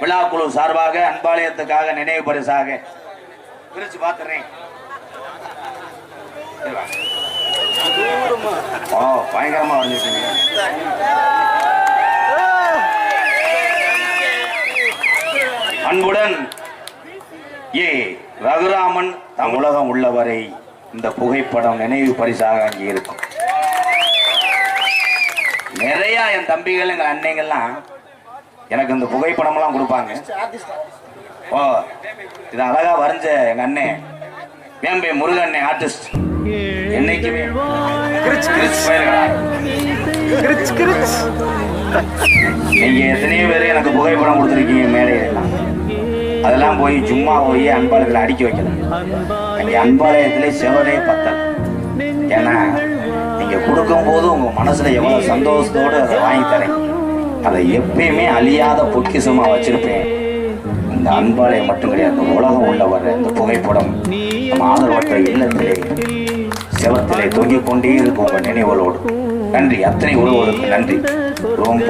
விழாக்குழு சார்பாக அன்பாலயத்துக்காக நினைவு பரிசாக பிரிச்சு பாத்துறேன். ஓ பயங்கரமா வந்துருக்கீங்க. அன்புடன் ஏ ரகுராமன் தமிழகம் உள்ளவரை இந்த புகைப்படம் நினைவு பரிசாக அங்கே இருக்கும். நிறைய என் தம்பிகள் எங்க அன்னைங்கள்லாம் எனக்கு இந்த புகைப்படம் எல்லாம் கொடுப்பாங்க. ஓ இது அழகா வரைஞ்ச எங்க அண்ணன் வேம்பே முருகண்ணே ஆர்டிஸ்ட். என்னைக்குமே நீங்க எத்தனையோ பேர் எனக்கு புகைப்படம் கொடுத்துருக்கீங்க மேடையெல்லாம். அதெல்லாம் போய் சும்மா போய் அன்பாளர்களை அடிக்க வைக்கல. எங்க அன்பாலயத்திலே செவனே பத்தல். ஏன்னா நீங்க கொடுக்கும் போது உங்க மனசுல எவ்வளவு சந்தோஷத்தோடு அதை வாங்கி தரேன். அதை எப்பயுமே அழியாத பொக்கிஷமா வச்சிருப்பேன். இந்த அன்பாலயம் மட்டும் கிடையாது, உலகம் உள்ளவர் இந்த புகைப்படம் நம்ம ஆதரவற்ற இல்லத்திலே செவத்திலே தொங்கிக் கொண்டே இருக்கும் உங்க நினைவுகளோடு. நன்றி, அத்தனை உறவுகளுக்கு நன்றி. ரொம்ப